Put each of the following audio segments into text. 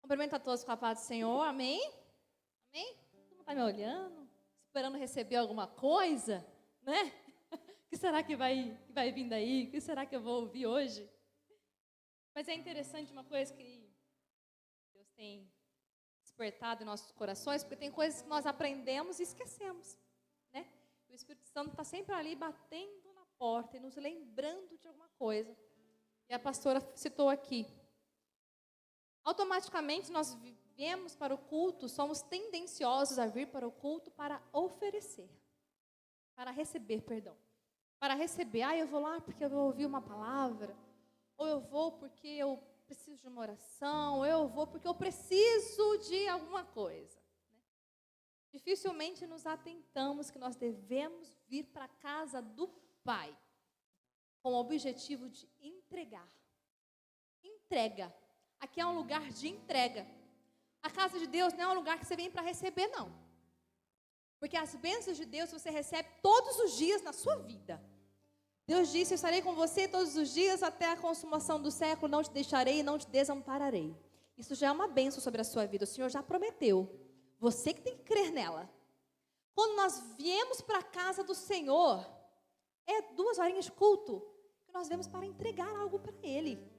Cumprimento a todos com a paz do Senhor, amém? Amém? Todo mundo está me olhando, esperando receber alguma coisa, né? O que será que vai vir daí? O que será que eu vou ouvir hoje? Mas é interessante uma coisa que Deus tem despertado em nossos corações, porque tem coisas que nós aprendemos e esquecemos, né? O Espírito Santo está sempre ali batendo na porta e nos lembrando de alguma coisa. E a pastora citou aqui. Automaticamente nós viemos para o culto, somos tendenciosos a vir para o culto para oferecer, para receber, perdão. Para receber, eu vou lá porque eu vou ouvir uma palavra, ou eu vou porque eu preciso de uma oração, ou eu vou porque eu preciso de alguma coisa. Né? Dificilmente nos atentamos que nós devemos vir para a casa do Pai, com o objetivo de entregar. Entrega. Aqui é um lugar de entrega. A casa de Deus não é um lugar que você vem para receber, não. Porque as bênçãos de Deus você recebe todos os dias na sua vida. Deus disse, eu estarei com você todos os dias até a consumação do século, não te deixarei e não te desampararei. Isso já é uma bênção sobre a sua vida, o Senhor já prometeu. Você que tem que crer nela. Quando nós viemos para a casa do Senhor, é 2 horinhas de culto, que nós viemos para entregar algo para Ele.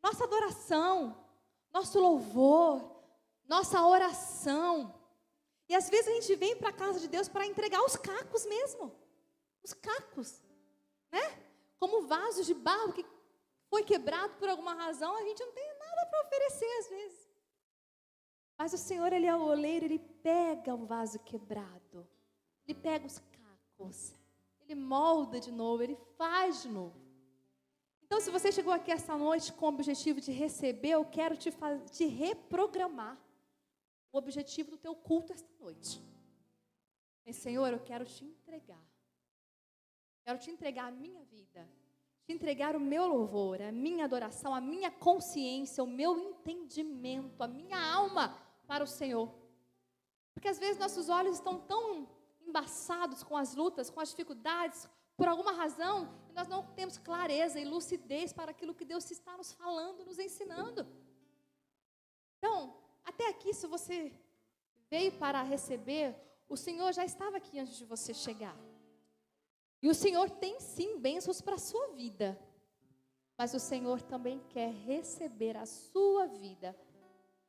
Nossa adoração, nosso louvor, nossa oração. E às vezes a gente vem para a casa de Deus para entregar os cacos mesmo. Os cacos, né? Como vasos de barro que foi quebrado por alguma razão, a gente não tem nada para oferecer às vezes. Mas o Senhor, Ele é o oleiro, Ele pega o vaso quebrado. Ele pega os cacos. Ele molda de novo, Ele faz de novo. Então, se você chegou aqui esta noite com o objetivo de receber, eu quero te reprogramar o objetivo do teu culto esta noite. Senhor, eu quero te entregar. Quero te entregar a minha vida, te entregar o meu louvor, a minha adoração, a minha consciência, o meu entendimento, a minha alma para o Senhor. Porque às vezes nossos olhos estão tão embaçados com as lutas, com as dificuldades, por alguma razão, nós não temos clareza e lucidez para aquilo que Deus está nos falando, nos ensinando. Então, até aqui, se você veio para receber, o Senhor já estava aqui antes de você chegar. E o Senhor tem sim bênçãos para a sua vida. Mas o Senhor também quer receber a sua vida,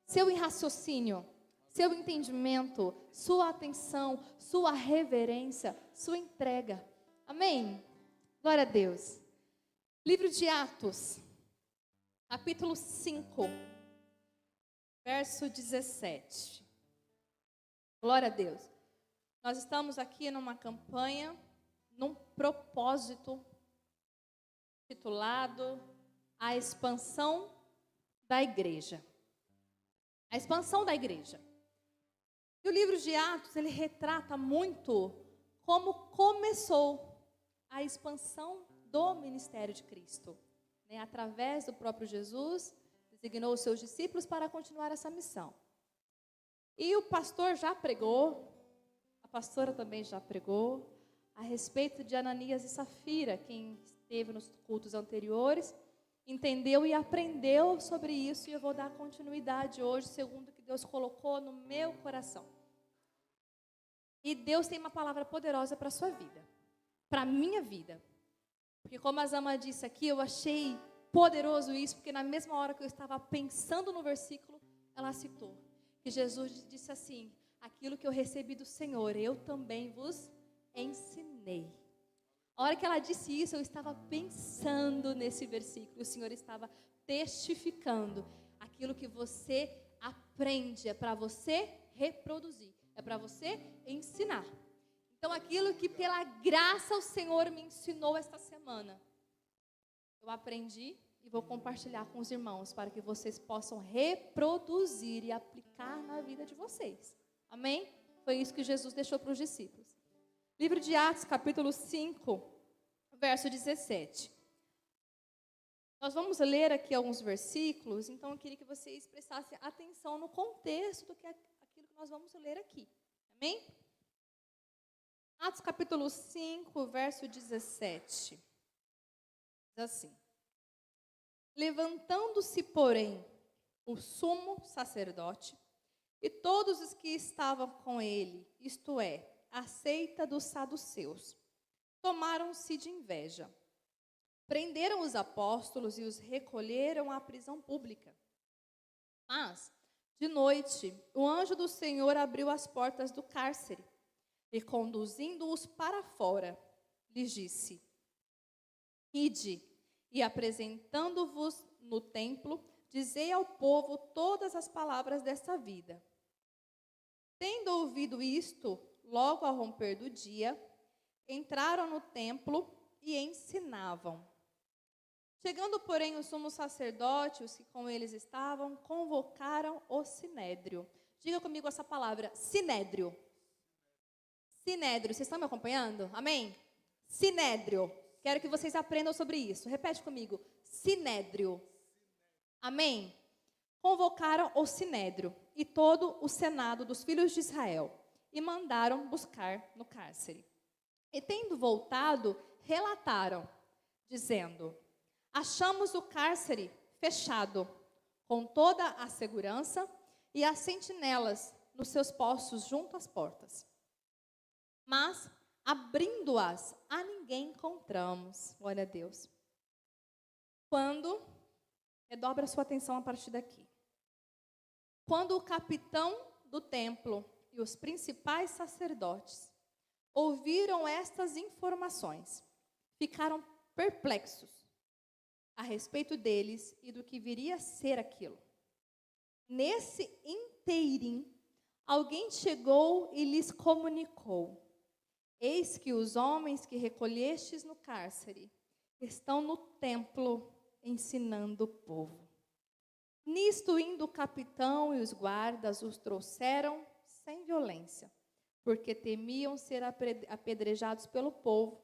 seu raciocínio, seu entendimento, sua atenção, sua reverência, sua entrega. Amém? Glória a Deus. Livro de Atos, capítulo 5, verso 17. Glória a Deus. Nós estamos aqui numa campanha, num propósito titulado A Expansão da Igreja. A expansão da igreja. E o livro de Atos, ele retrata muito como começou a expansão do ministério de Cristo. Né? Através do próprio Jesus, designou os seus discípulos para continuar essa missão. E o pastor já pregou, a pastora também já pregou, a respeito de Ananias e Safira. Quem esteve nos cultos anteriores, entendeu e aprendeu sobre isso. E eu vou dar continuidade hoje, segundo o que Deus colocou no meu coração. E Deus tem uma palavra poderosa para a sua vida, para a minha vida. Porque como a Zama disse aqui, eu achei poderoso isso, porque na mesma hora que eu estava pensando no versículo, ela citou que Jesus disse assim, aquilo que eu recebi do Senhor, eu também vos ensinei. A hora que ela disse isso, eu estava pensando nesse versículo, o Senhor estava testificando, aquilo que você aprende é para você reproduzir, é para você ensinar. Então, aquilo que pela graça o Senhor me ensinou esta semana, eu aprendi e vou compartilhar com os irmãos, para que vocês possam reproduzir e aplicar na vida de vocês. Amém? Foi isso que Jesus deixou para os discípulos. Livro de Atos, capítulo 5, verso 17. Nós vamos ler aqui alguns versículos, então eu queria que vocês prestassem atenção no contexto do que é aquilo que nós vamos ler aqui. Amém? Atos capítulo 5, verso 17. Diz assim: levantando-se, porém, o sumo sacerdote e todos os que estavam com ele, isto é, a seita dos saduceus, tomaram-se de inveja. Prenderam os apóstolos e os recolheram à prisão pública. Mas, de noite, o anjo do Senhor abriu as portas do cárcere e, conduzindo-os para fora, lhes disse: Ide, e apresentando-vos no templo, dizei ao povo todas as palavras desta vida. Tendo ouvido isto, logo ao romper do dia, entraram no templo e ensinavam. Chegando, porém, o sumo sacerdote, os que com eles estavam, convocaram o sinédrio. Diga comigo essa palavra, sinédrio. Sinédrio, vocês estão me acompanhando? Amém? Sinédrio. Quero que vocês aprendam sobre isso. Repete comigo, sinédrio. Amém? Convocaram o sinédrio e todo o senado dos filhos de Israel e mandaram buscar no cárcere. E tendo voltado, relataram, dizendo: Achamos o cárcere fechado, com toda a segurança e as sentinelas nos seus postos junto às portas. Mas, abrindo-as, a ninguém encontramos. Glória a Deus. Redobra a sua atenção a partir daqui. Quando o capitão do templo e os principais sacerdotes ouviram estas informações, ficaram perplexos a respeito deles e do que viria a ser aquilo. Nesse inteirinho, alguém chegou e lhes comunicou: Eis que os homens que recolhestes no cárcere estão no templo ensinando o povo. Nisto, indo o capitão e os guardas, os trouxeram sem violência, porque temiam ser apedrejados pelo povo.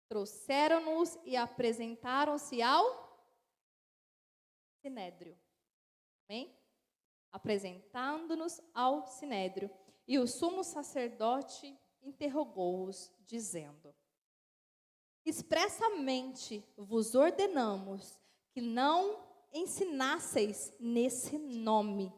Trouxeram-nos e apresentaram-se ao sinédrio. Amém? Apresentando-nos ao sinédrio. E o sumo sacerdote interrogou-os, dizendo: Expressamente vos ordenamos que não ensinasseis nesse nome.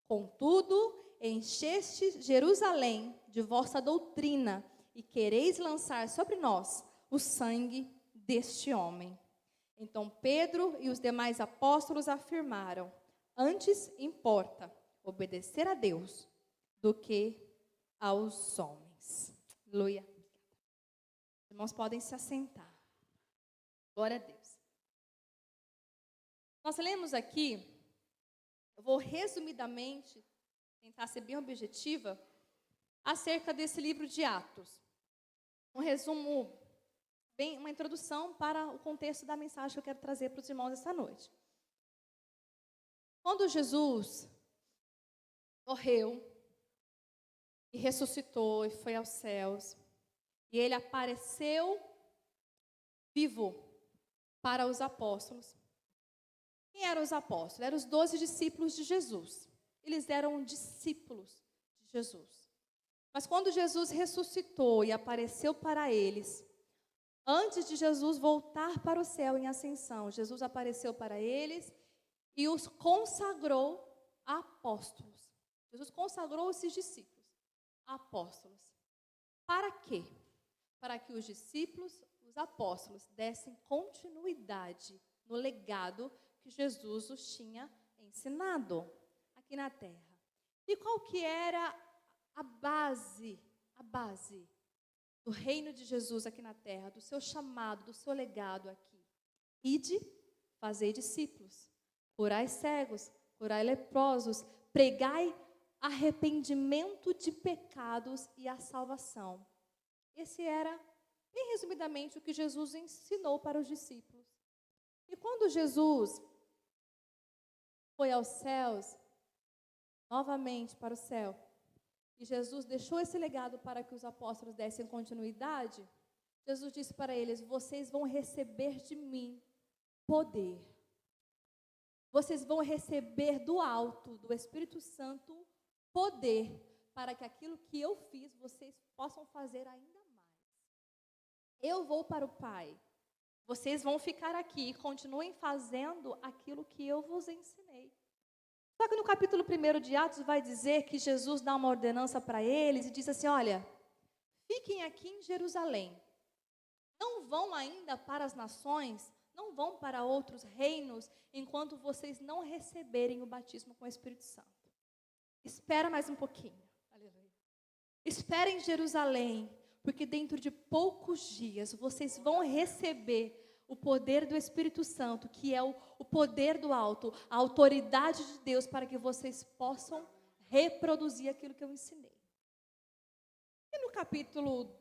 Contudo, enchestes Jerusalém de vossa doutrina e quereis lançar sobre nós o sangue deste homem. Então Pedro e os demais apóstolos afirmaram: Antes importa obedecer a Deus do que aos homens. Aleluia. Os irmãos podem se assentar. Glória a Deus. Nós lemos aqui, eu vou resumidamente tentar ser bem objetiva, acerca desse livro de Atos. Um resumo, uma introdução para o contexto da mensagem que eu quero trazer para os irmãos esta noite. Quando Jesus morreu e ressuscitou e foi aos céus, e ele apareceu vivo para os apóstolos. Quem eram os apóstolos? Eram os 12 discípulos de Jesus. Eles eram discípulos de Jesus. Mas quando Jesus ressuscitou e apareceu para eles, antes de Jesus voltar para o céu em ascensão, Jesus apareceu para eles e os consagrou a apóstolos. Jesus consagrou esses discípulos a apóstolos. Para quê? Para que os discípulos, os apóstolos, dessem continuidade no legado que Jesus os tinha ensinado aqui na terra. E qual que era a base do reino de Jesus aqui na terra, do seu chamado, do seu legado aqui? Ide, fazei discípulos, curai cegos, curai leprosos, pregai arrependimento de pecados e a salvação. Esse era, bem resumidamente, o que Jesus ensinou para os discípulos. E quando Jesus foi aos céus, novamente para o céu, e Jesus deixou esse legado para que os apóstolos dessem continuidade, Jesus disse para eles: vocês vão receber de mim poder. Vocês vão receber do alto, do Espírito Santo, poder, para que aquilo que eu fiz, vocês possam fazer ainda mais. Eu vou para o Pai. Vocês vão ficar aqui e continuem fazendo aquilo que eu vos ensinei. Só que no capítulo 1 de Atos vai dizer que Jesus dá uma ordenança para eles e diz assim, olha, fiquem aqui em Jerusalém. Não vão ainda para as nações, não vão para outros reinos, enquanto vocês não receberem o batismo com o Espírito Santo. Espera mais um pouquinho. Aleluia. Espera em Jerusalém, porque dentro de poucos dias vocês vão receber o poder do Espírito Santo, que é o poder do alto, a autoridade de Deus, para que vocês possam reproduzir aquilo que eu ensinei. E no capítulo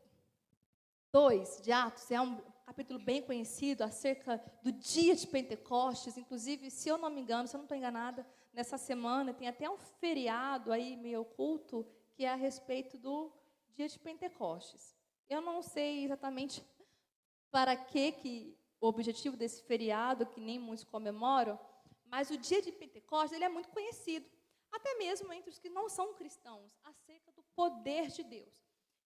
2 de Atos, é um capítulo bem conhecido, acerca do dia de Pentecostes. Inclusive, se eu não me engano, se eu não estou enganada, nessa semana tem até um feriado aí meio oculto, que é a respeito do dia de Pentecostes. Eu não sei exatamente para que o objetivo desse feriado, que nem muitos comemoram, mas o dia de Pentecostes, ele é muito conhecido, até mesmo entre os que não são cristãos, acerca do poder de Deus.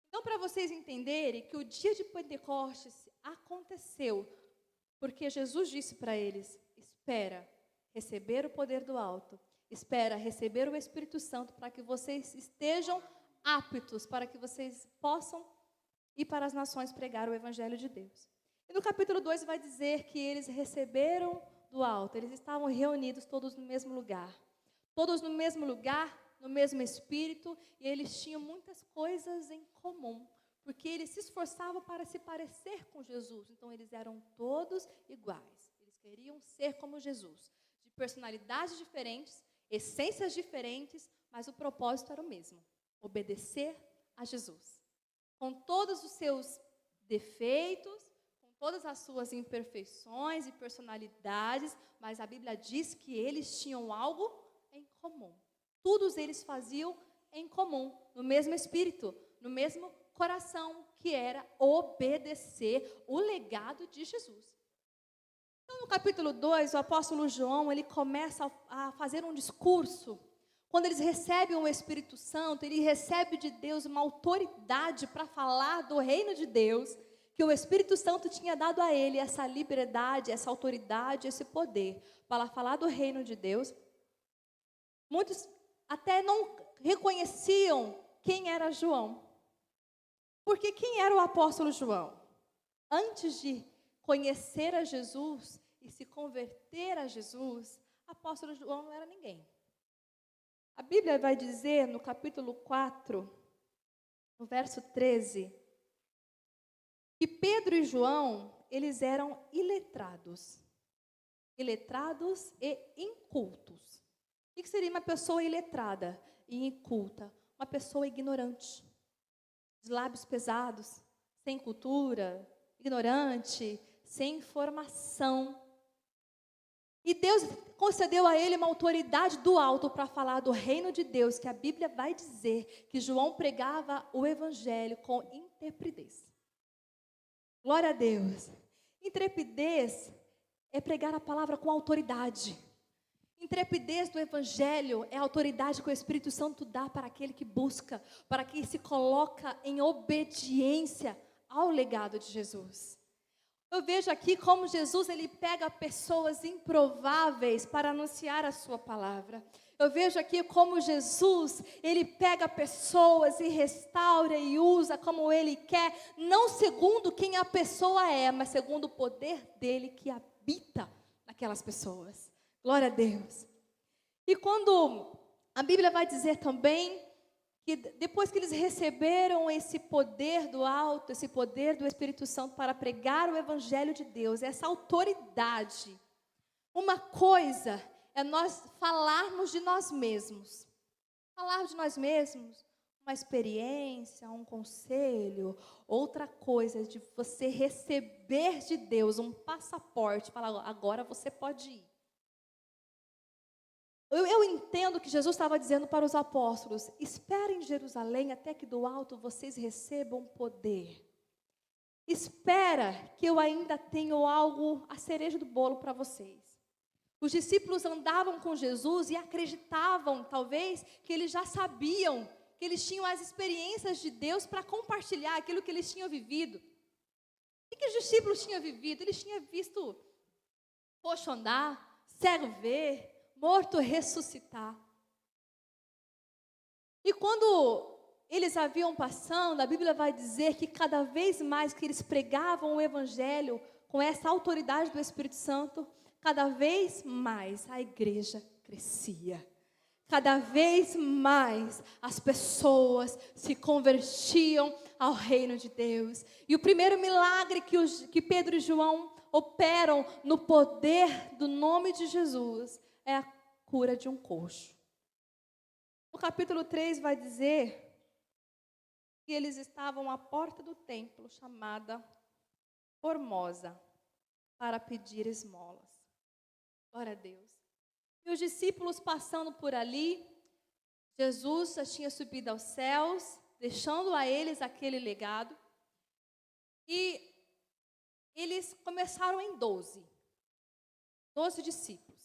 Então, para vocês entenderem que o dia de Pentecostes aconteceu, porque Jesus disse para eles, espera receber o poder do alto, espera receber o Espírito Santo, para que vocês estejam aptos, para que vocês possam ir para as nações pregar o Evangelho de Deus. E no capítulo 2 vai dizer que eles receberam do alto, eles estavam reunidos todos no mesmo lugar. Todos no mesmo lugar, no mesmo espírito, e eles tinham muitas coisas em comum, porque eles se esforçavam para se parecer com Jesus. Então eles eram todos iguais, eles queriam ser como Jesus, de personalidades diferentes, essências diferentes, mas o propósito era o mesmo, obedecer a Jesus, com todos os seus defeitos, com todas as suas imperfeições e personalidades, mas a Bíblia diz que eles tinham algo em comum. Todos eles faziam em comum, no mesmo espírito, no mesmo coração, que era obedecer o legado de Jesus. Então, no capítulo 2, o apóstolo João, ele começa a fazer um discurso. Quando eles recebem o Espírito Santo, ele recebe de Deus uma autoridade para falar do reino de Deus, que o Espírito Santo tinha dado a ele essa liberdade, essa autoridade, esse poder, para falar do reino de Deus. Muitos até não reconheciam quem era João. Porque quem era o apóstolo João? Antes de conhecer a Jesus e se converter a Jesus, o apóstolo João não era ninguém. A Bíblia vai dizer no capítulo 4, no verso 13, que Pedro e João, eles eram iletrados. Iletrados e incultos. O que seria uma pessoa iletrada e inculta? Uma pessoa ignorante, de lábios pesados, sem cultura, ignorante, sem informação. E Deus concedeu a ele uma autoridade do alto para falar do reino de Deus, que a Bíblia vai dizer que João pregava o evangelho com intrepidez. Glória a Deus. Intrepidez é pregar a palavra com autoridade. Intrepidez do Evangelho é a autoridade que o Espírito Santo dá para aquele que busca, para quem se coloca em obediência ao legado de Jesus. Eu vejo aqui como Jesus, ele pega pessoas improváveis para anunciar a sua palavra. Eu vejo aqui como Jesus, ele pega pessoas e restaura e usa como ele quer, não segundo quem a pessoa é, mas segundo o poder dele que habita naquelas pessoas. Glória a Deus. E quando a Bíblia vai dizer também que depois que eles receberam esse poder do alto, esse poder do Espírito Santo para pregar o Evangelho de Deus, essa autoridade, uma coisa é nós falarmos de nós mesmos. Falar de nós mesmos, uma experiência, um conselho. Outra coisa é de você receber de Deus um passaporte, falar, agora você pode ir. Eu entendo que Jesus estava dizendo para os apóstolos, esperem em Jerusalém até que do alto vocês recebam poder. Espera que eu ainda tenho algo, a cereja do bolo para vocês. Os discípulos andavam com Jesus e acreditavam, talvez, que eles já sabiam, que eles tinham as experiências de Deus para compartilhar aquilo que eles tinham vivido. O que os discípulos tinham vivido? Eles tinham visto coxo andar, cego ver, morto ressuscitar. E quando eles haviam passando, a Bíblia vai dizer que cada vez mais que eles pregavam o Evangelho com essa autoridade do Espírito Santo, cada vez mais a igreja crescia. Cada vez mais as pessoas se convertiam ao reino de Deus. E o primeiro milagre que Pedro e João operam no poder do nome de Jesus é a cura de um coxo. No capítulo 3 vai dizer que eles estavam à porta do templo, chamada Formosa, para pedir esmolas. Glória a Deus. E os discípulos passando por ali, Jesus já tinha subido aos céus, deixando a eles aquele legado. E eles começaram em 12 discípulos.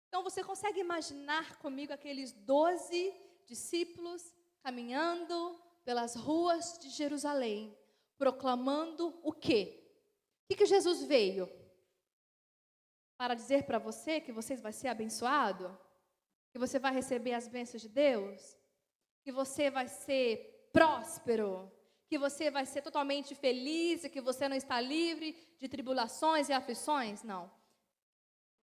Então você consegue imaginar comigo aqueles 12 discípulos caminhando pelas ruas de Jerusalém, proclamando o quê? O que Jesus veio? Para dizer para você que você vai ser abençoado? Que você vai receber as bênçãos de Deus? Que você vai ser próspero? Que você vai ser totalmente feliz e que você não está livre de tribulações e aflições? Não.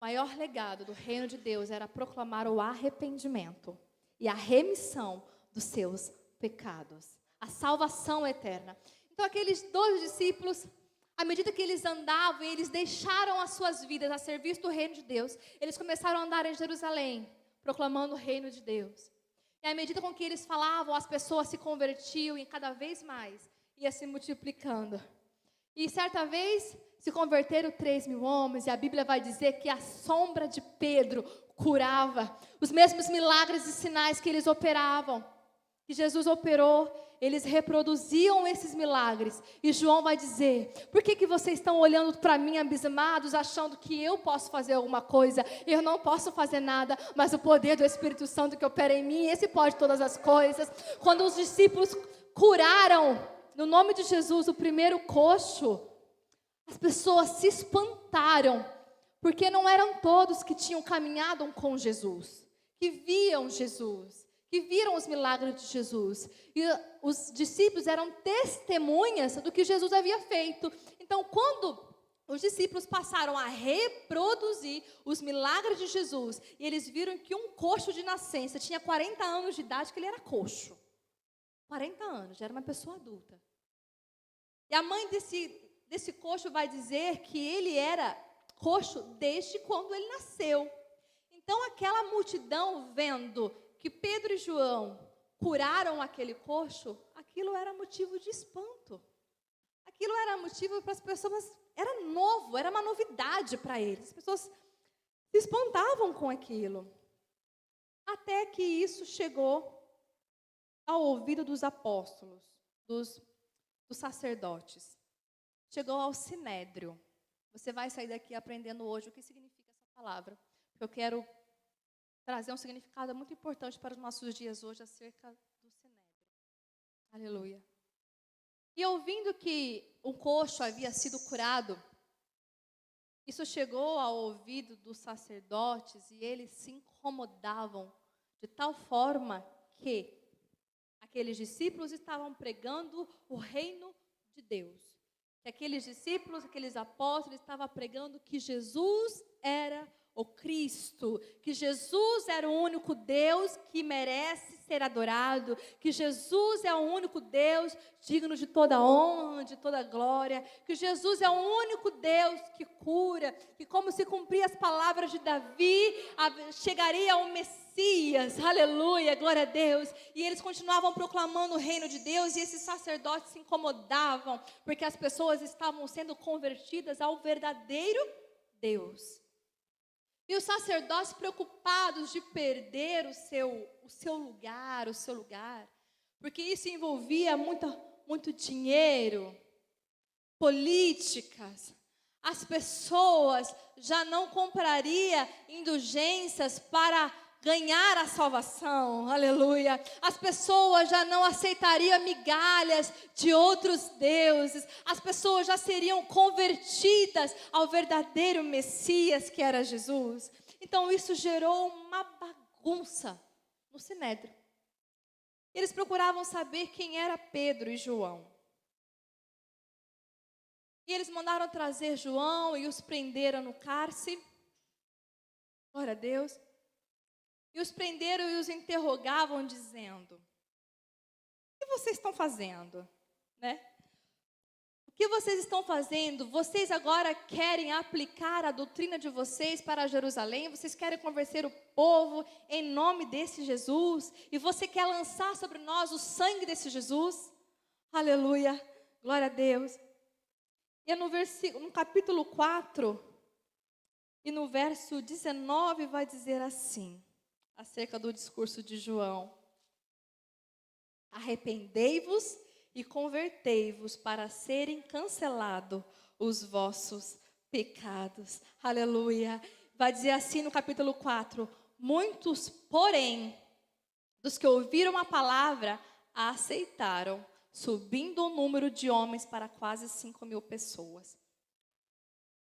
O maior legado do reino de Deus era proclamar o arrependimento e a remissão dos seus pecados, a salvação eterna. Então aqueles 12 discípulos, à medida que eles andavam e eles deixaram as suas vidas a serviço do reino de Deus, eles começaram a andar em Jerusalém, proclamando o reino de Deus. E à medida com que eles falavam, as pessoas se convertiam e cada vez mais ia se multiplicando. E certa vez se converteram 3.000 homens, e a Bíblia vai dizer que a sombra de Pedro curava. Os mesmos milagres e sinais que eles operavam, que Jesus operou, eles reproduziam esses milagres. E João vai dizer: por que vocês estão olhando para mim abismados, achando que eu posso fazer alguma coisa? Eu não posso fazer nada, mas o poder do Espírito Santo que opera em mim, esse pode todas as coisas. Quando os discípulos curaram, no nome de Jesus, o primeiro coxo, as pessoas se espantaram, porque não eram todos que tinham caminhado com Jesus, que viam Jesus, que viram os milagres de Jesus. E os discípulos eram testemunhas do que Jesus havia feito. Então, quando os discípulos passaram a reproduzir os milagres de Jesus, e eles viram que um coxo de nascença tinha 40 anos de idade, que ele era coxo. 40 anos, já era uma pessoa adulta. E a mãe desse coxo vai dizer que ele era coxo desde quando ele nasceu. Então, aquela multidão vendo que Pedro e João curaram aquele coxo, aquilo era motivo de espanto. Aquilo era motivo para as pessoas, era novo, era uma novidade para eles. As pessoas se espantavam com aquilo. Até que isso chegou ao ouvido dos apóstolos, dos sacerdotes. Chegou ao Sinédrio. Você vai sair daqui aprendendo hoje o que significa essa palavra. Eu quero trazer um significado muito importante para os nossos dias hoje acerca do Sinédrio. Aleluia. E ouvindo que um coxo havia sido curado, isso chegou ao ouvido dos sacerdotes e eles se incomodavam de tal forma que aqueles discípulos estavam pregando o reino de Deus. Que aqueles discípulos, aqueles apóstolos estavam pregando que Jesus era o Cristo, que Jesus era o único Deus que merece ser adorado, que Jesus é o único Deus digno de toda honra, de toda glória, que Jesus é o único Deus que cura, que como se cumprir as palavras de Davi, chegaria ao Messias, aleluia, glória a Deus. E eles continuavam proclamando o reino de Deus, e esses sacerdotes se incomodavam, porque as pessoas estavam sendo convertidas ao verdadeiro Deus. E os sacerdotes, preocupados de perder o seu lugar, porque isso envolvia muito dinheiro, políticas. As pessoas já não comprariam indulgências para ganhar a salvação, aleluia. As pessoas já não aceitariam migalhas de outros deuses. As pessoas já seriam convertidas ao verdadeiro Messias, que era Jesus. Então isso gerou uma bagunça no Sinédrio. Eles procuravam saber quem era Pedro e João. E eles mandaram trazer João e os prenderam no cárcere. Glória a Deus. E os prenderam e os interrogavam dizendo: o que vocês estão fazendo? Né? O que vocês estão fazendo? Vocês agora querem aplicar a doutrina de vocês para Jerusalém? Vocês querem convencer o povo em nome desse Jesus? E você quer lançar sobre nós o sangue desse Jesus? Aleluia, glória a Deus. E no capítulo 4, e no verso 19, vai dizer assim, acerca do discurso de João: arrependei-vos e convertei-vos para serem cancelados os vossos pecados. Aleluia. Vai dizer assim no capítulo 4: muitos, porém, dos que ouviram a palavra, a aceitaram, subindo o número de homens para quase 5.000 pessoas.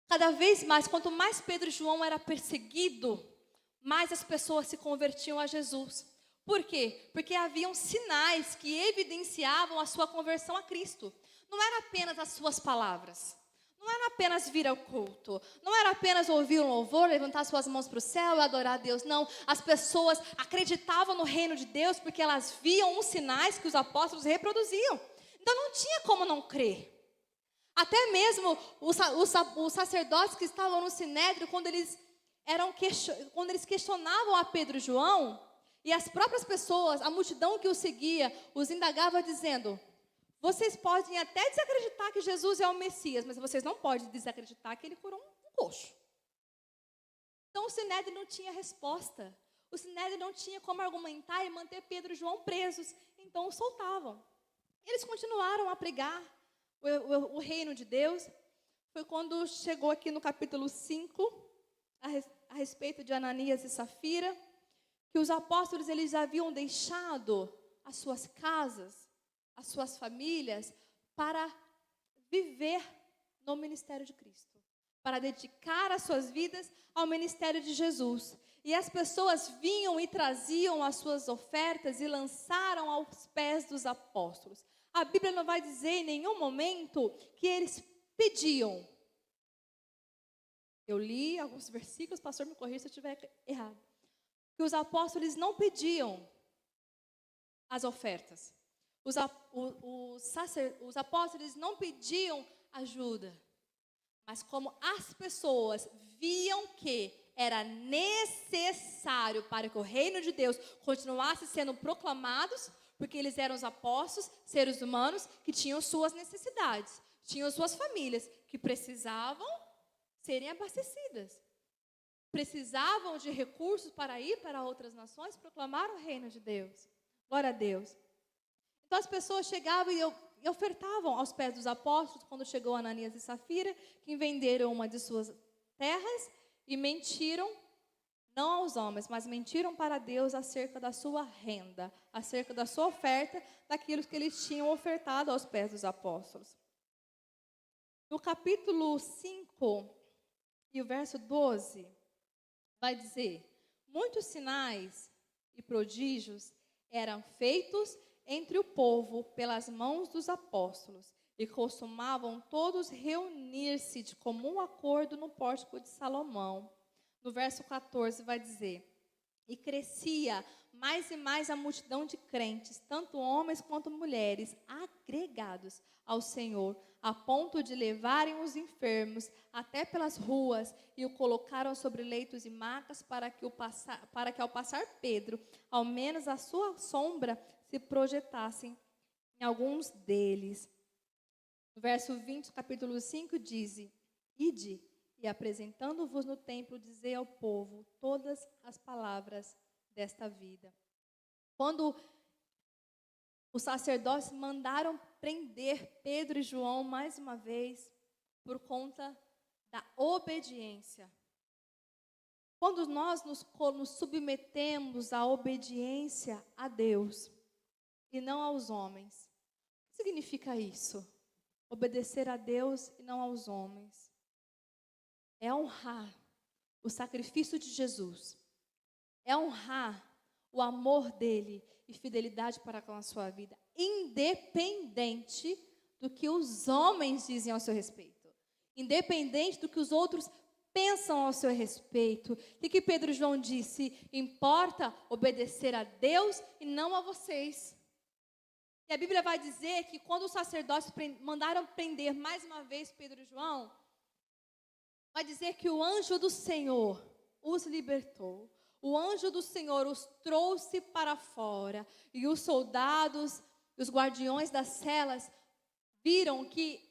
Cada vez mais, quanto mais Pedro e João era perseguido, mais as pessoas se convertiam a Jesus. Por quê? Porque haviam sinais que evidenciavam a sua conversão a Cristo. Não era apenas as suas palavras. Não era apenas vir ao culto. Não era apenas ouvir um louvor, levantar suas mãos para o céu e adorar a Deus. Não, as pessoas acreditavam no reino de Deus porque elas viam os sinais que os apóstolos reproduziam. Então não tinha como não crer. Até mesmo os sacerdotes que estavam no Sinédrio, quando eles questionavam a Pedro e João, e as próprias pessoas, a multidão que os seguia, os indagava dizendo: vocês podem até desacreditar que Jesus é o Messias, mas vocês não podem desacreditar que ele curou um coxo. Então o Sinédrio não tinha resposta. O Sinédrio não tinha como argumentar e manter Pedro e João presos. Então os soltavam. Eles continuaram a pregar o reino de Deus. Foi quando chegou aqui no capítulo 5, a respeito de Ananias e Safira, que os apóstolos eles haviam deixado as suas casas, as suas famílias, para viver no ministério de Cristo, para dedicar as suas vidas ao ministério de Jesus. E as pessoas vinham e traziam as suas ofertas e lançaram aos pés dos apóstolos. A Bíblia não vai dizer em nenhum momento que eles pediam. Eu li alguns versículos, pastor me corrija se eu estiver errado. Que os apóstolos não pediam as ofertas. Os apóstolos não pediam ajuda. Mas como as pessoas viam que era necessário para que o reino de Deus continuasse sendo proclamados, porque eles eram os apóstolos, seres humanos, que tinham suas necessidades, tinham suas famílias, que precisavam serem abastecidas. Precisavam de recursos para ir para outras nações, proclamar o reino de Deus. Glória a Deus. Então as pessoas chegavam e ofertavam aos pés dos apóstolos, quando chegou Ananias e Safira, que venderam uma de suas terras e mentiram, não aos homens, mas mentiram para Deus acerca da sua renda, acerca da sua oferta, daquilo que eles tinham ofertado aos pés dos apóstolos. No capítulo 5 e o verso 12, vai dizer: muitos sinais e prodígios eram feitos entre o povo pelas mãos dos apóstolos, e costumavam todos reunir-se de comum acordo no pórtico de Salomão. No verso 14 vai dizer: e crescia mais e mais a multidão de crentes, tanto homens quanto mulheres, agregados ao Senhor, a ponto de levarem os enfermos até pelas ruas e o colocaram sobre leitos e macas, para que ao passar Pedro, ao menos a sua sombra se projetassem em alguns deles. No verso 20, capítulo 5, diz: ide, e apresentando-vos no templo, dizei ao povo todas as palavras desta vida. Quando os sacerdotes mandaram prender Pedro e João mais uma vez, por conta da obediência. Quando nós nos submetemos à obediência a Deus e não aos homens, o que significa isso? Obedecer a Deus e não aos homens. É honrar o sacrifício de Jesus, é honrar o amor dele e fidelidade para com a sua vida, independente do que os homens dizem ao seu respeito, independente do que os outros pensam ao seu respeito. O que Pedro e João disse? Importa obedecer a Deus e não a vocês. E a Bíblia vai dizer que quando os sacerdotes mandaram prender mais uma vez Pedro e João, vai dizer que o anjo do Senhor os libertou. O anjo do Senhor os trouxe para fora. E os soldados, os guardiões das celas, viram que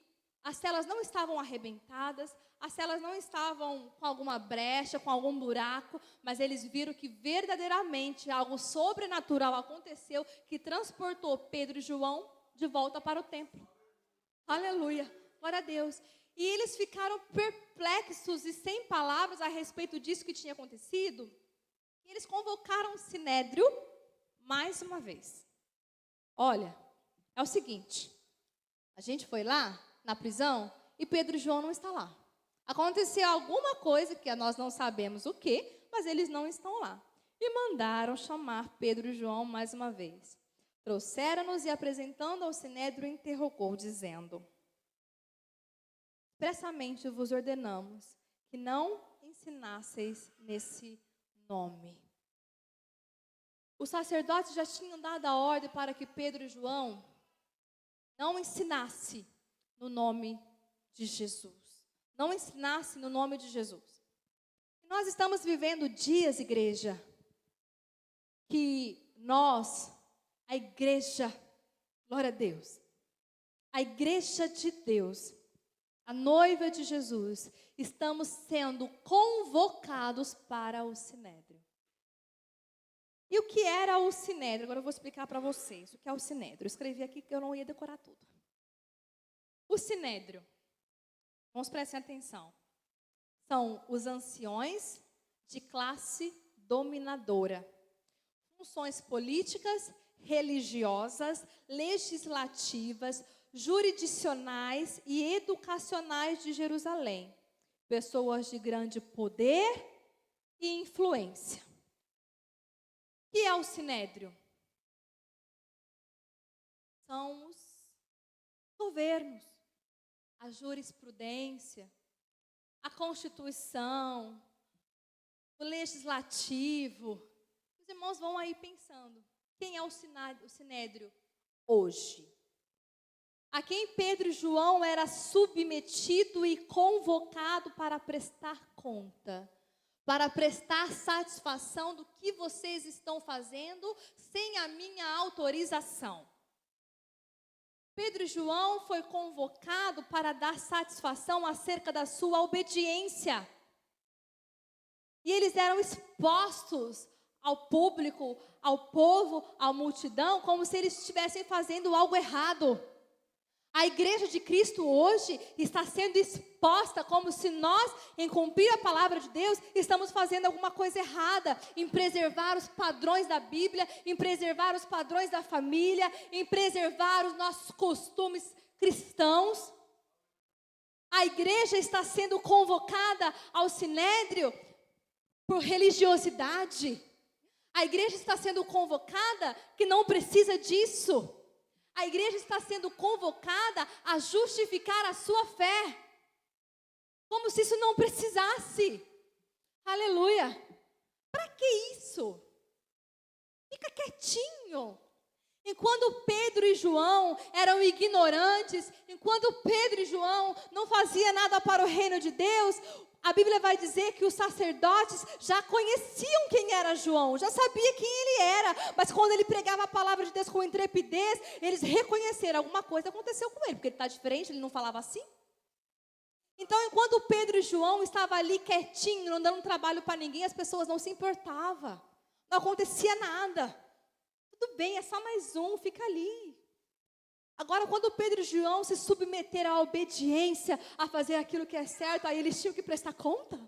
as celas não estavam arrebentadas, as celas não estavam com alguma brecha, com algum buraco, mas eles viram que verdadeiramente algo sobrenatural aconteceu, que transportou Pedro e João de volta para o templo. Aleluia, glória a Deus. E eles ficaram perplexos e sem palavras a respeito disso que tinha acontecido. E eles convocaram o Sinédrio mais uma vez. Olha, é o seguinte, a gente foi lá na prisão e Pedro e João não estão lá. Aconteceu alguma coisa que nós não sabemos o que, mas eles não estão lá. E mandaram chamar Pedro e João mais uma vez. Trouxeram-nos e apresentando ao Sinédrio interrogou, dizendo: expressamente vos ordenamos que não ensinasseis nesse nome. Os sacerdotes já tinham dado a ordem para que Pedro e João não ensinassem no nome de Jesus. Não ensinasse no nome de Jesus. E nós estamos vivendo dias, igreja, que nós, a igreja, glória a Deus, a igreja de Deus, a noiva de Jesus, estamos sendo convocados para o Sinédrio. E o que era o Sinédrio? Agora eu vou explicar para vocês o que é o Sinédrio. Eu escrevi aqui que eu não ia decorar tudo. O Sinédrio, vamos prestar atenção, são os anciões de classe dominadora. Funções políticas, religiosas, legislativas, jurisdicionais e educacionais de Jerusalém. Pessoas de grande poder e influência. O que é o Sinédrio? São os governos, a jurisprudência, a Constituição, o legislativo. Os irmãos vão aí pensando, quem é o Sinédrio hoje? A quem Pedro e João era submetido e convocado para prestar conta, para prestar satisfação do que vocês estão fazendo sem a minha autorização. Pedro e João foi convocado para dar satisfação acerca da sua obediência. E eles eram expostos ao público, ao povo, à multidão, como se eles estivessem fazendo algo errado. A igreja de Cristo hoje está sendo exposta como se nós, em cumprir a palavra de Deus, estamos fazendo alguma coisa errada, em preservar os padrões da Bíblia, em preservar os padrões da família, em preservar os nossos costumes cristãos. A igreja está sendo convocada ao Sinédrio por religiosidade. A igreja está sendo convocada que não precisa disso. A igreja está sendo convocada a justificar a sua fé, como se isso não precisasse. Aleluia. Para que isso? Fica quietinho. Enquanto Pedro e João eram ignorantes, enquanto Pedro e João não faziam nada para o reino de Deus, a Bíblia vai dizer que os sacerdotes já conheciam quem era João, já sabia quem ele era, mas quando ele pregava a palavra de Deus com intrepidez, eles reconheceram alguma coisa aconteceu com ele, porque ele está diferente, ele não falava assim. Então, enquanto Pedro e João estavam ali quietinho, não dando trabalho para ninguém, as pessoas não se importavam, não acontecia nada. Tudo bem, é só mais um, fica ali. Agora, quando Pedro e João se submeteram à obediência, a fazer aquilo que é certo, aí eles tinham que prestar conta.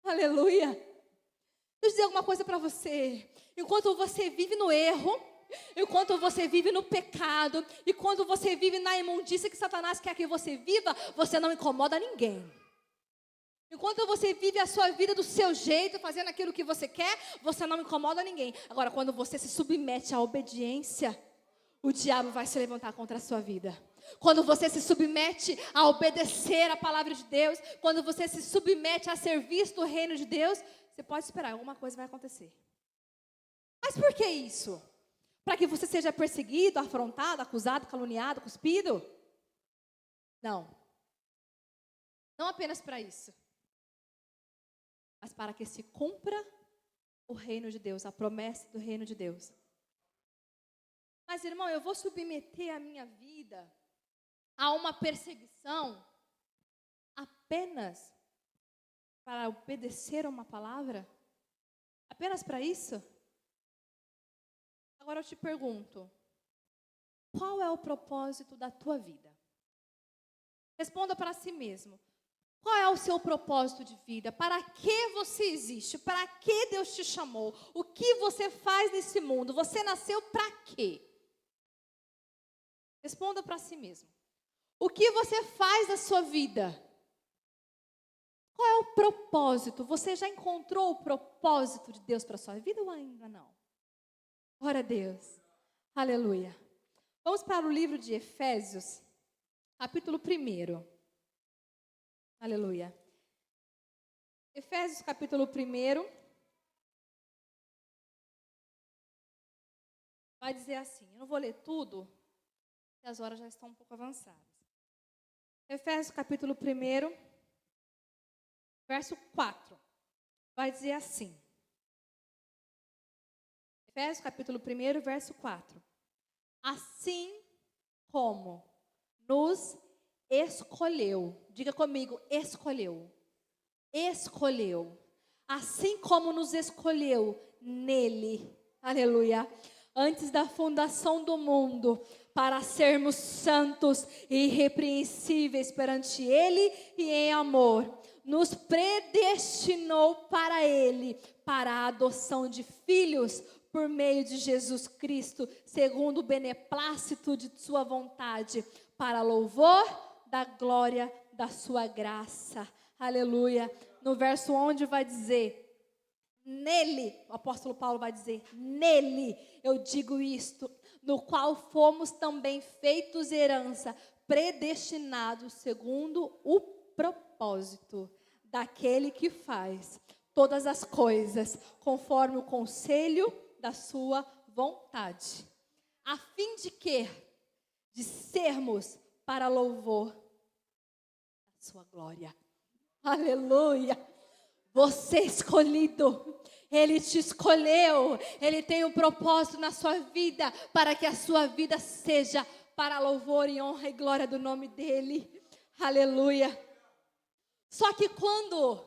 Aleluia. Deixa eu dizer alguma coisa para você. Enquanto você vive no erro, enquanto você vive no pecado, e quando você vive na imundícia que Satanás quer que você viva, você não incomoda ninguém. Enquanto você vive a sua vida do seu jeito, fazendo aquilo que você quer, você não incomoda ninguém. Agora, quando você se submete à obediência, o diabo vai se levantar contra a sua vida. Quando você se submete a obedecer a palavra de Deus, quando você se submete a serviço do reino de Deus, você pode esperar, alguma coisa vai acontecer. Mas por que isso? Para que você seja perseguido, afrontado, acusado, caluniado, cuspido? Não. Não apenas para isso. Mas para que se cumpra o reino de Deus, a promessa do reino de Deus. Mas, irmão, eu vou submeter a minha vida a uma perseguição apenas para obedecer a uma palavra? Apenas para isso? Agora eu te pergunto, qual é o propósito da tua vida? Responda para si mesmo. Qual é o seu propósito de vida? Para que você existe? Para que Deus te chamou? O que você faz nesse mundo? Você nasceu para quê? Responda para si mesmo. O que você faz na sua vida? Qual é o propósito? Você já encontrou o propósito de Deus para a sua vida ou ainda não? Glória a Deus. Aleluia. Vamos para o livro de Efésios, capítulo 1. Aleluia. Efésios capítulo 1. Vai dizer assim, eu não vou ler tudo, porque as horas já estão um pouco avançadas. Efésios capítulo 1, verso 4. Vai dizer assim. Efésios capítulo 1, verso 4. Assim como nos escolheu. Diga comigo, escolheu. Escolheu. Assim como nos escolheu nele. Aleluia. Antes da fundação do mundo, para sermos santos e irrepreensíveis perante ele e em amor. Nos predestinou para ele, para a adoção de filhos, por meio de Jesus Cristo, segundo o beneplácito de sua vontade, para louvor da glória da sua graça. Aleluia. No verso onde vai dizer, nele, o apóstolo Paulo vai dizer, nele eu digo isto, no qual fomos também feitos herança, predestinados segundo o propósito daquele que faz todas as coisas conforme o conselho da sua vontade, a fim de que? De sermos para louvor da sua glória. Aleluia. Você escolhido, Ele te escolheu, Ele tem um propósito na sua vida, para que a sua vida seja para louvor e honra e glória do nome dEle. Aleluia. Só que quando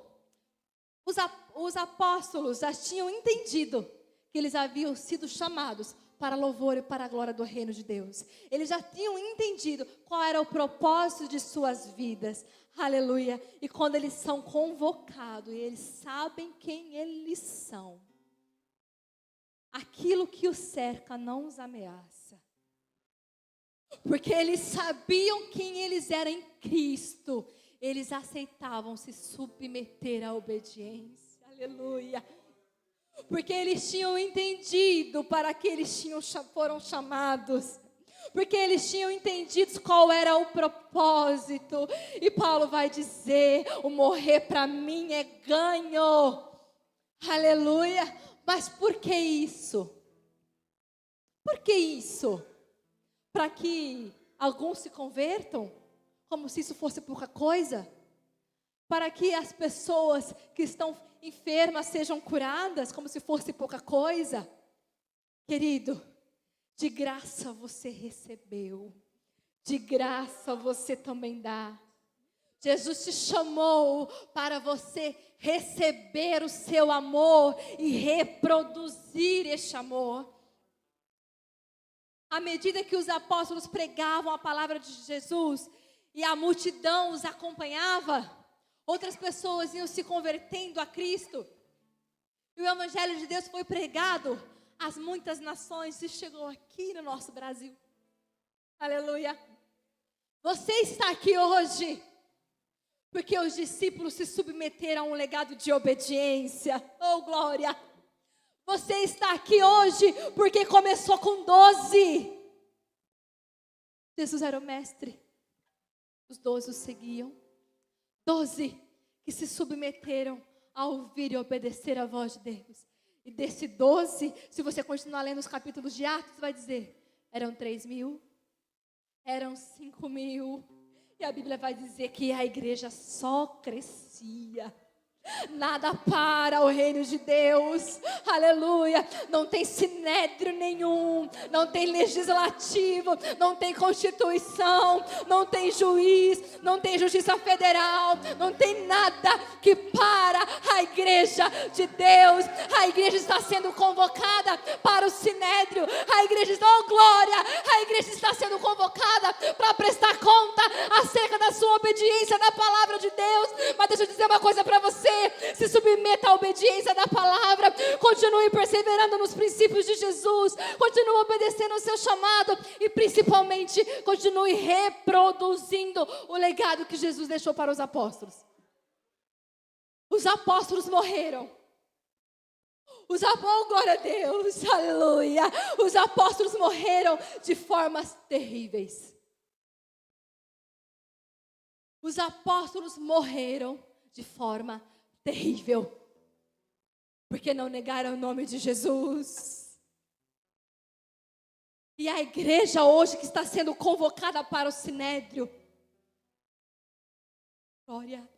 os apóstolos já tinham entendido que eles haviam sido chamados para louvor e para a glória do reino de Deus, eles já tinham entendido qual era o propósito de suas vidas. Aleluia. E quando eles são convocados e eles sabem quem eles são, aquilo que os cerca não os ameaça. Porque eles sabiam quem eles eram em Cristo. Eles aceitavam se submeter à obediência. Aleluia. Porque eles tinham entendido para que eles foram chamados. Porque eles tinham entendido qual era o propósito. E Paulo vai dizer, o morrer para mim é ganho. Aleluia. Mas por que isso? Por que isso? Para que alguns se convertam? Como se isso fosse pouca coisa? Para que as pessoas que estão enfermas sejam curadas? Como se fosse pouca coisa? Querido, de graça você recebeu, de graça você também dá. Jesus te chamou para você receber o seu amor e reproduzir este amor. À medida que os apóstolos pregavam a palavra de Jesus e a multidão os acompanhava, outras pessoas iam se convertendo a Cristo. E o Evangelho de Deus foi pregado às muitas nações e chegou aqui no nosso Brasil. Aleluia. Você está aqui hoje Porque os discípulos se submeteram a um legado de obediência. Oh, glória! Você está aqui hoje porque começou com 12. Jesus era o mestre. Os 12 o seguiam. 12 que se submeteram a ouvir e obedecer a voz de Deus. E desse 12, se você continuar lendo os capítulos de Atos, vai dizer, eram 3.000, eram 5.000. E a Bíblia vai dizer que a igreja só crescia. Nada para o reino de Deus, aleluia. Não tem sinédrio nenhum, não tem legislativo, não tem constituição, não tem juiz, não tem justiça federal, não tem nada que para a igreja de Deus. A igreja está sendo convocada para o sinédrio, a igreja está, oh glória, a igreja está sendo convocada para prestar conta acerca da sua obediência da palavra de Deus. Mas deixa eu dizer uma coisa para você. Se submeta à obediência da palavra, continue perseverando nos princípios de Jesus, continue obedecendo o seu chamado e principalmente continue reproduzindo o legado que Jesus deixou para os apóstolos. Os apóstolos morreram. Oh, glória a Deus, aleluia. Os apóstolos morreram de formas terríveis. Os apóstolos morreram de forma terrível, porque não negaram o nome de Jesus. E a igreja hoje que está sendo convocada para o sinédrio, glória,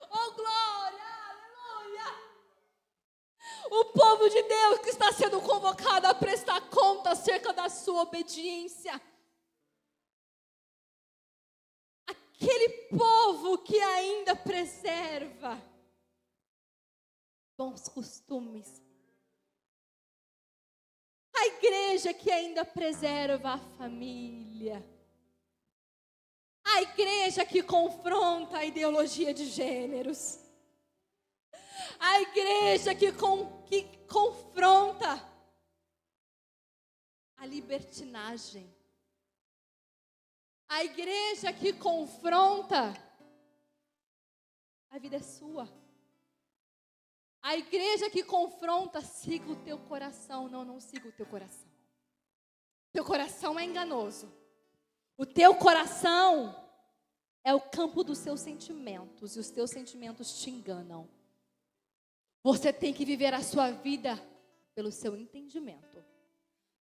oh glória, aleluia. O povo de Deus que está sendo convocado a prestar conta acerca da sua obediência. Aquele povo que ainda preserva bons costumes. A igreja que ainda preserva a família. A igreja que confronta a ideologia de gêneros. A igreja que confronta a libertinagem. A igreja que confronta, a vida é sua. A igreja que confronta, siga o teu coração. Não siga o teu coração. Teu coração é enganoso. O teu coração é o campo dos seus sentimentos. E os teus sentimentos te enganam. Você tem que viver a sua vida pelo seu entendimento.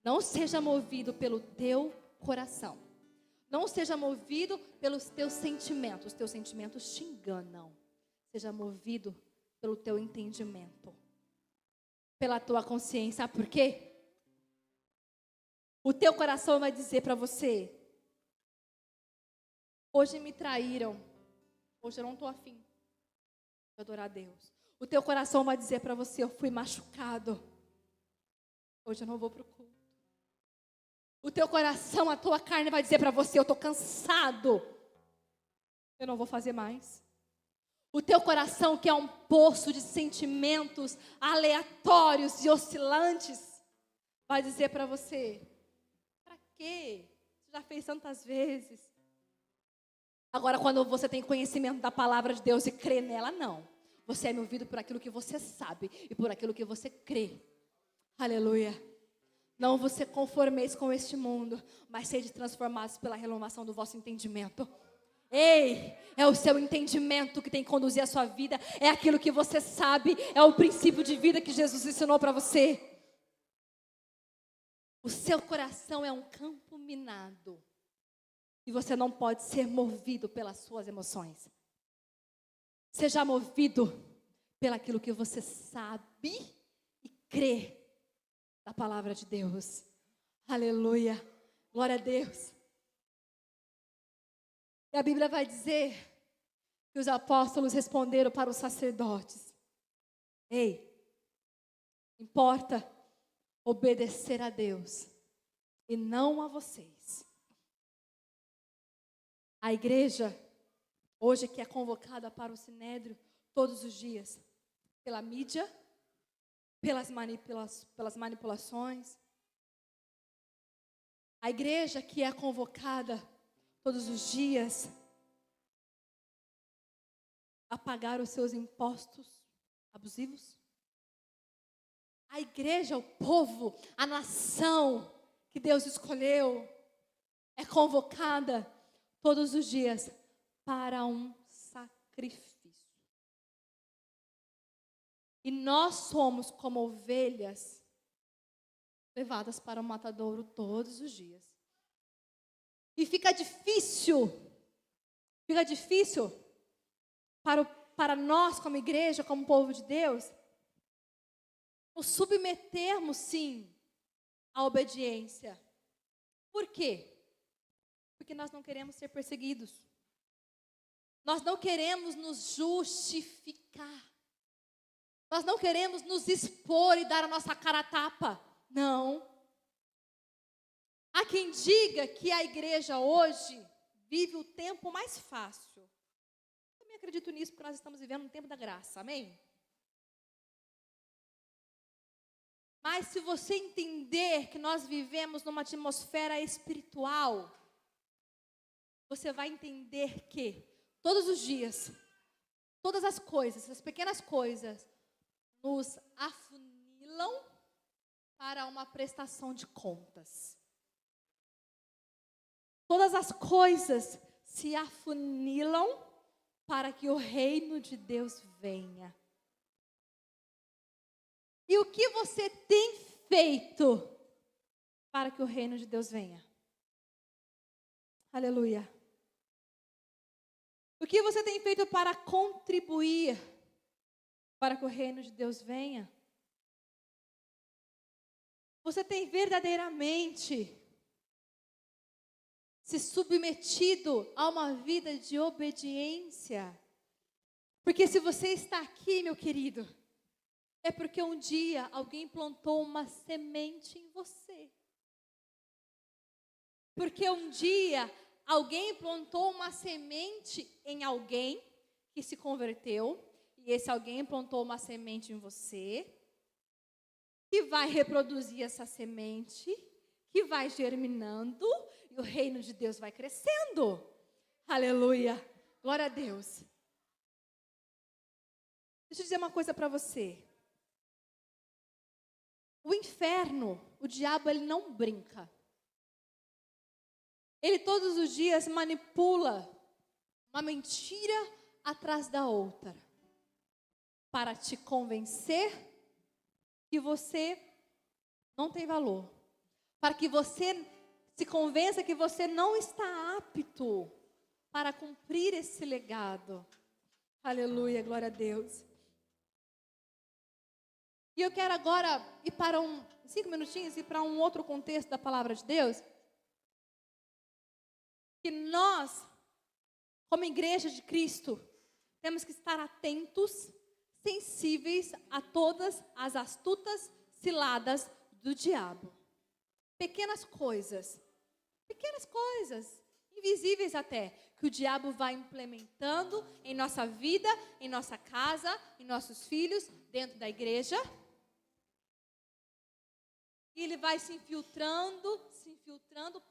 Não seja movido pelo teu coração. Não seja movido pelos teus sentimentos. Os teus sentimentos te enganam. Seja movido pelo teu entendimento. Pela tua consciência. Sabe por quê? O teu coração vai dizer para você: hoje me traíram. Hoje eu não estou afim de adorar a Deus. O teu coração vai dizer para você: eu fui machucado. Hoje eu não vou para o culto. O teu coração, a tua carne vai dizer para você: eu estou cansado. Eu não vou fazer mais. O teu coração, que é um poço de sentimentos aleatórios e oscilantes, vai dizer para você: para quê? Você já fez tantas vezes. Agora, quando você tem conhecimento da palavra de Deus e crê nela, não. Você é movido por aquilo que você sabe e por aquilo que você crê. Aleluia. Não vos conformeis com este mundo, mas sede transformados pela renovação do vosso entendimento. Ei, é o seu entendimento que tem que conduzir a sua vida. É aquilo que você sabe, é o princípio de vida que Jesus ensinou para você. O seu coração é um campo minado. E você não pode ser movido pelas suas emoções. Seja movido pelaquilo que você sabe e crê da palavra de Deus. Aleluia. Glória a Deus. E a Bíblia vai dizer que os apóstolos responderam para os sacerdotes: ei, importa obedecer a Deus e não a vocês. A igreja, hoje, que é convocada para o sinédrio todos os dias, pela mídia, pelas manipulações. A igreja que é convocada todos os dias a pagar os seus impostos abusivos? A igreja, o povo, a nação que Deus escolheu, é convocada todos os dias para um sacrifício. E nós somos como ovelhas levadas para o matadouro todos os dias. E fica difícil para nós como igreja, como povo de Deus, nos submetermos sim à obediência. Por quê? Porque nós não queremos ser perseguidos. Nós não queremos nos justificar. Nós não queremos nos expor e dar a nossa cara a tapa. Não. Há quem diga que a igreja hoje vive o tempo mais fácil. Eu também acredito nisso, porque nós estamos vivendo um tempo da graça. Amém? Mas se você entender que nós vivemos numa atmosfera espiritual, você vai entender que todos os dias, todas as coisas, as pequenas coisas, nos afunilam para uma prestação de contas. Todas as coisas se afunilam para que o reino de Deus venha. E o que você tem feito para que o reino de Deus venha? Aleluia. O que você tem feito para contribuir para que o reino de Deus venha? Você tem verdadeiramente se submetido a uma vida de obediência? Porque se você está aqui, meu querido, é porque um dia alguém plantou uma semente em você. Porque um dia alguém plantou uma semente em alguém que se converteu, e esse alguém plantou uma semente em você, que vai reproduzir essa semente, que vai germinando, e o reino de Deus vai crescendo. Aleluia. Glória a Deus. Deixa eu dizer uma coisa para você. O inferno, o diabo, ele não brinca. Ele todos os dias manipula uma mentira atrás da outra, para te convencer que você não tem valor, para que você se convença que você não está apto para cumprir esse legado. Aleluia, glória a Deus. E eu quero agora ir para 5 minutinhos, ir para um outro contexto da palavra de Deus. Que nós, como igreja de Cristo, temos que estar atentos, sensíveis a todas as astutas ciladas do diabo. Pequenas coisas, invisíveis até, que o diabo vai implementando em nossa vida, em nossa casa, em nossos filhos, dentro da igreja. E ele vai se infiltrando,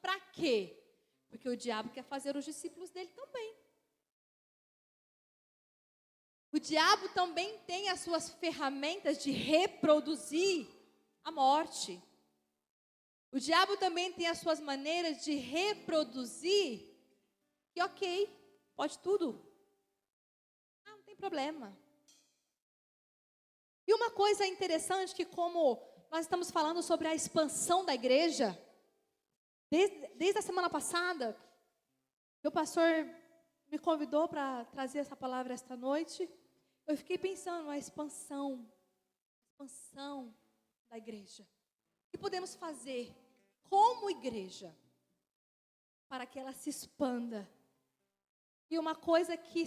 para quê? Porque o diabo quer fazer os discípulos dele também. O diabo também tem as suas ferramentas de reproduzir a morte. O diabo também tem as suas maneiras de reproduzir, que ok, pode tudo. Não tem problema. E uma coisa interessante que como nós estamos falando sobre a expansão da igreja, desde a semana passada, meu pastor me convidou para trazer essa palavra esta noite. Eu fiquei pensando na expansão da igreja. O que podemos fazer como igreja para que ela se expanda? E uma coisa que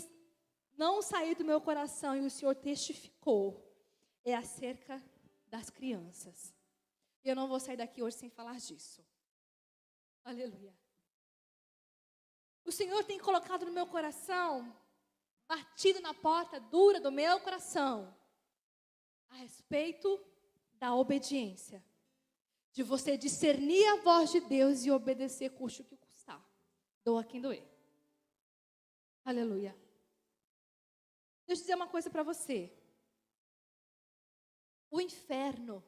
não saiu do meu coração e o Senhor testificou é acerca das crianças. Eu não vou sair daqui hoje sem falar disso. Aleluia. O Senhor tem colocado no meu coração, batido na porta dura do meu coração, a respeito da obediência. De você discernir a voz de Deus e obedecer, custe o que custar. Doa quem doer. Aleluia. Deixa eu dizer uma coisa para você. O inferno